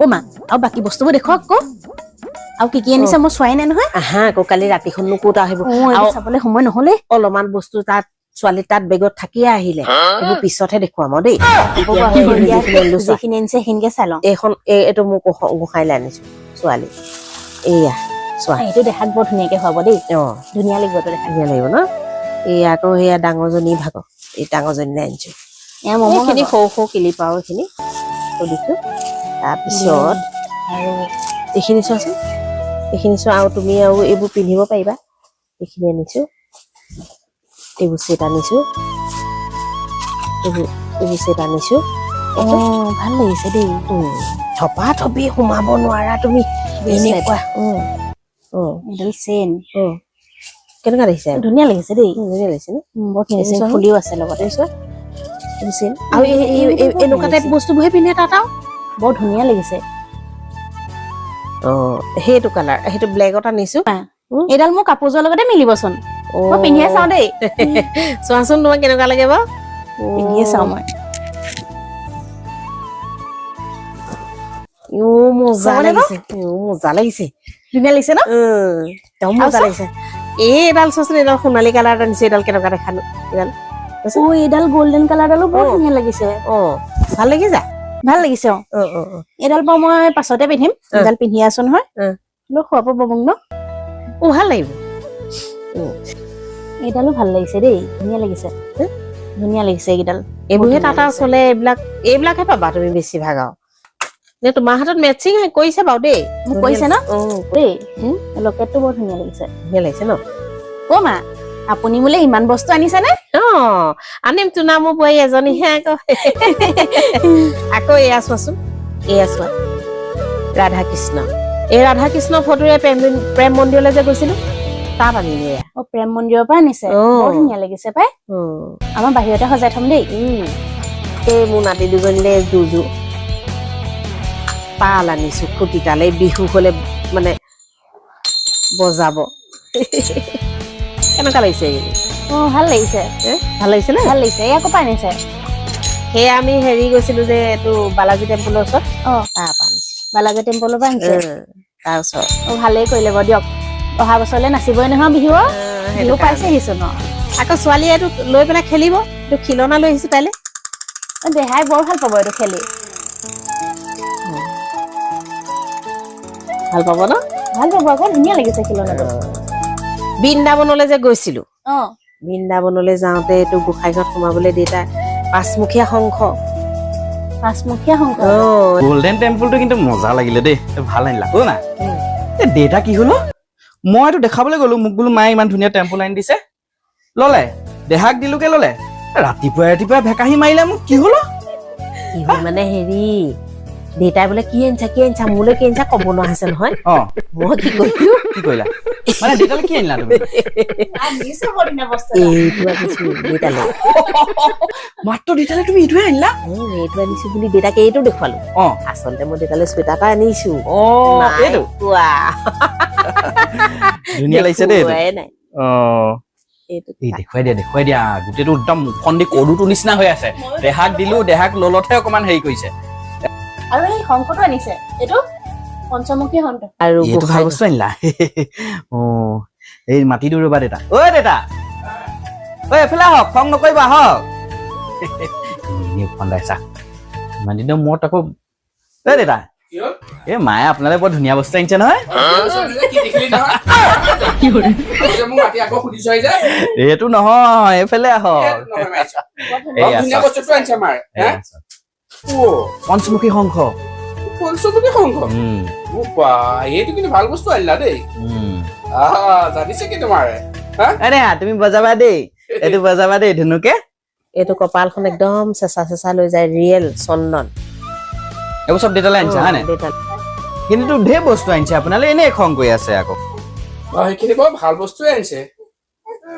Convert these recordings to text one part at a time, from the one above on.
অ মা আৰু বাকী বস্তুবোৰ দেখক আকৌ আৰু কি আনিছে মই চোৱাই নাই নহয় আহা আকৌ কালি ৰাতিখননো ক'ত আহিব আৰু চাবলৈ সময় নহলে অলপমান বস্তু তাত ছোৱালী তাত বেগত থাকিয়ে আহিলে এইবোৰ পিছতহে দেখুৱাম দেই যিখিনি আনিছে সেইখিনিকে চাই লওঁ এইখন এইটো মোক গোসাঁইলৈ আনিছো ছোৱালী এয়া চোৱা এইটো দেখাত বৰ ধুনীয়াকে খুৱাব দেই অ ধুনীয়া লাগিব এইটো দেখাত ধুনীয়া লাগিব ন এই আকৌ সেয়া ডাঙৰজনী ভাগৰ এই ডাঙৰজনীলৈ আনিছো এইখিনি সৰু সৰু কিলিপ আৰু এইখিনি থৈ দিছো তাৰপিছত আৰু এইখিনি চোৱাচোন এইখিনি চোৱা আৰু তুমি আৰু এইবোৰ পিন্ধিব পাৰিবা এইখিনি আনিছো এইবোৰ ছেট আনিছো এইবোৰ ছেট আনিছো ভাল লাগিছে দেই থপা থপি সোমাব নোৱাৰা তুমি এনেকুৱা এডাল চেইন কেনেকুৱা লাগিছে ধুনীয়া লাগিছে দেই ধুনীয়া লাগিছে ন বৰ ধুনীয়া ফুলিও আছে লগতে আৰু এনেকুৱা টাইপ বস্তুবোৰহে পিন্ধে তাত আৰু বৰ ধুনীয়া লাগিছে সেইটো কালাৰ সেইটো ব্লেকত আনিছো এইডাল মোৰ কাপোৰযোৰৰ লগতে মিলিবচোন মই পিন্ধিয়ে চাওঁ দেই চোৱাচোন তোমাক কেনেকুৱা লাগে বাৰু পিন্ধিয়ে চাওঁ মই মজা লাগিছে মজা লাগিছে ধুনীয়া লাগিছে ন একদম মজা লাগিছে এইডাল চোৱাচোন এইডাল সোণালী কালাৰ আনিছে এইডাল কেনেকুৱা দেখালো এইডাল এইডাল গল্ডেন কালাৰডালো বৰ ধুনীয়া লাগিছে ভাল লাগিছে ভাল লাগিছে এইডাল বাৰু মই পাছতে পিন্ধিম এইডাল পিন্ধি আছো নহয় খুৱাব পাব ন ভাল লাগিব এইডালো ভাল লাগিছে দেই ধুনীয়া লাগিছে ধুনীয়া লাগিছে এইকেইডাল এইবোৰহে তাত চলে এইবিলাকহে পাবা তুমি বেছিভাগ আৰু তোমাৰ হাতত মেচিং কৰিছে বাৰু দেই মোক কৈছে ন দেই লকেটটো বৰ ধুনীয়া লাগিছে ধুনীয়া লাগিছে ন অ মা আপুনি বোলে ইমান বস্তু আনিছে নে আনিম তোনা মোৰ বোৱাৰী এজনীহে আকৌ এয়া চোৱাচোন এয়া চোৱা ৰাধা কৃষ্ণ এই ৰাধা কৃষ্ণ ফটোৰে প্ৰেম মন্দিৰলৈ যে গৈছিলো তাত আনিলো এয়া প্ৰেম মন্দিৰৰ পৰা আনিছে বৰ ধুনীয়া লাগিছে পাই আমাৰ বাহিৰতে সজাই থম দেই এই মোৰ নাতি দুজনীলে দুযোৰ পাল আনিছো খুটিতালে বিহু হলে মানে বজাব কেনেকুৱা লাগিছে ভাল লাগিছে ভাল লাগিছে নে ভাল লাগিছে এই আকৌ পাই আনিছে সেয়া আমি হেৰি গৈছিলো যে এইটো বালাজী টেম্পলৰ ওচৰত তাৰ পৰা আনিছো বালাজী টেম্পলৰ পৰা আনিছে তাৰ ওচৰত ভালেই কৰিলে বাৰু দিয়ক অহা বছৰলৈ নাচিবই নহয় বিহু বিহু পাইছেহিচোন আকৌ ছোৱালীয়ে এইটো লৈ পেলাই খেলিব এইটো খিলনা লৈ আহিছো তাইলে দেহাই বৰ ভাল পাব এইটো খেলি ভাল পাব ন ভাল পাব আকৌ ধুনীয়া লাগিছে খিলনাটো বৃন্দাবনলৈ যে গৈছিলো বৃন্দাবনলৈ যাওঁতে এইটো গোসাঁইঘৰত সোমাবলৈ দেউতা পাঁচমুখীয়া শংখ গোল্ডেন টেম্পলটো কিন্তু মজা লাগিলে দেই ভাল আনিলা না দেউতা কি হলো মইতো দেখাবলৈ গলো মোক বোলো মায়ে ইমান ধুনীয়া টেম্পল আনি দিছে ললে দেহাক দিলোকে ললে ৰাতিপুৱাই ৰাতিপুৱাই ভেকাহি মাৰিলে মোক কি হলো মানে হেৰি দেউতাই বোলে কি আনিছা মোলৈ কি আনিছা ক'ব নোৱাৰা হৈছে নহয় মই কি কৰিলো কি কৰিলা মানে দেউতালৈ কি আনিলা তুমি এইটো আনিছো দেউতালৈ মাত্ৰ দেউতালৈ তুমি এইটোৱে আনিলা এইটো আনিছো বুলি দেউতাকে এইটো দেখুৱালো আচলতে মই দেউতালৈ চুৱেটাৰ এটা আনিছো এইটো ধুনীয়া লাগিছে দেই দেখুৱাই দিয়া গোটেইটো একদম মুখখন দি কদুটো নিচিনা হৈ আছে দেহাক দিলো দেহাক ললতহে অকমান হেৰি কৰিছে আৰু এই শংখটো আনিছে এইটো পঞ্চমুখী শংখ আৰু এইটো ভাল বস্তু আনিলা এই মাটি দিওঁ ৰবা দেউতা দেউতা এফালে আহক খং নকৰিবা আহক খন্দাইছা ইমান দিনৰ মূৰত আকৌ দেউতা এই মায়ে আপোনালে বৰ ধুনীয়া বস্তু আনিছে নহয় এইটো নহয় এইফালে আহক পঞ্চমুখী শংখ এইটো কিন্তু ভাল বস্তু আনিলা দেই জানিছে কি তোমাৰ তুমি বজাবা দেই এইটো বজাবা দেই ধুনুকে এইটো কপালখন একদম চেঁচা লৈ যায় ৰিয়েল চন্দন এইবোৰ চব দেউতালৈ আনিছে হয় নাই কিন্তু ঢেৰ বস্তু আনিছে আপোনালে এনেই খং কৰি আছে আকৌ সেইখিনি বৰ ভাল বস্তুৱে আনিছে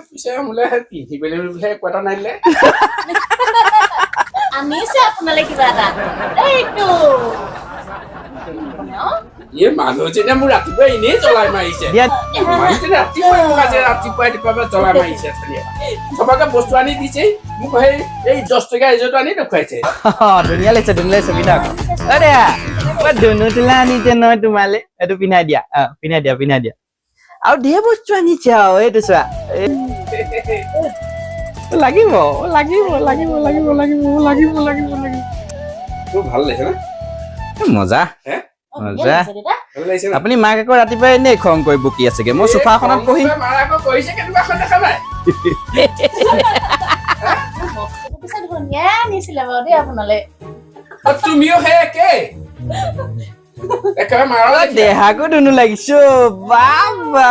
পিছে মোলে পিন্ধিবলৈ বোলে একো এটা নানিলে আনিছে আপোনালে কিবা এটা এইটো মানুহজনে মোৰ ৰাতিপুৱা এনেই জ্বলাই মাৰিছে ৰাতিপুৱা জ্বলাই মাৰিছে চবকে বস্তু আনি দিছে মোক এই 10 টকা এযোৰটো আনি দেখুৱাইছে ধুনীয়া লাগিছে পিন্ধাক ধুনু তোলা আনিছে নহয় তোমালে এইটো পিন্ধাই দিয়া পিন্ধাই দিয়া আৰু ধেৰ বস্তু আনিছে আৰু এইটো চোৱা লাগিব তোৰ ভাল লাগিছে না মজা হে মজা ভাল লাগিছে না আপুনি মাক আকৌ ৰাতিপুৱাই এনেই খং কৰি বকি আছেগে মই সোফাখনত বহি মাৰ আকৌ কৰিছে কেনেকুৱা এখন দেখা নাই ধুনীয়া আনিছিলে বাৰু দেই আপোনালে তুমিও সেই একে একেবাৰে মাৰ দেহাকো ধুনু লাগিছো বাবা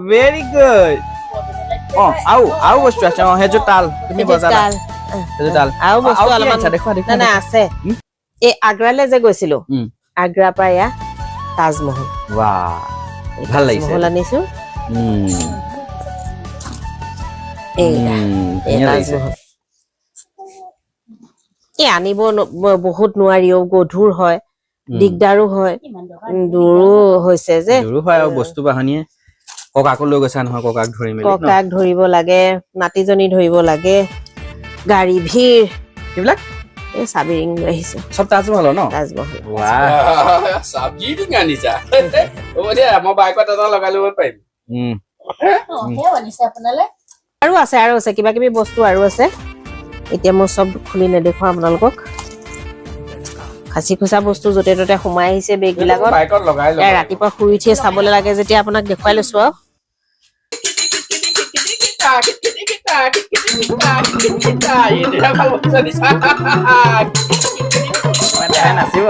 ভেৰি গুড আৰু বস্তু আছে সেইযোৰ তাল তুমি বজালা সেইযোৰ তাল আৰু বস্তু কি অলপমান আনিছা? দেখুৱা না আছে এই আগ্ৰালৈ যে গৈছিলো আগ্ৰাৰ পৰা এয়া তাজমহল বাহ ভাল লাগিছে তাজমহল আনিছো এই ধুনীয়া লাগিছে তাজমহল এই আনিব বহুত নোৱাৰিও গধুৰ হয় দিগদাৰো হয় দূৰো হৈছে যে দূৰো হয় আৰু বস্তু বাহনীয়ে ককাকো লৈ গৈছা নহয় ককাক ধৰি মেলি ককাক ধৰিব লাগে নাতিজনী ধৰিব লাগে গাড়ী ভিৰ এইবিলাক এই চাবি ৰিং লৈ আহিছো চব তাজমহলৰ ন তাজমহল চাবজিটো আনিছা হ'ব দিয়া মই বাইকত এটা লগাই ল'ব পাৰিম আনিছে আপোনালে আৰু আছে কিবা কিবি বস্তু আৰু আছে এতিয়া মই চব খুলি নেদেখুৱাম আপোনালোকক খাচি খোচা বস্তু য'তে ত'তে সোমাই আহিছে বেগ বিলাকত বাইকত লগাই ল'ব ৰাতিপুৱা শুই উঠিয়ে চাবলৈ লাগে যেতিয়া আপোনাক দেখুৱাই লৈছো নাচিব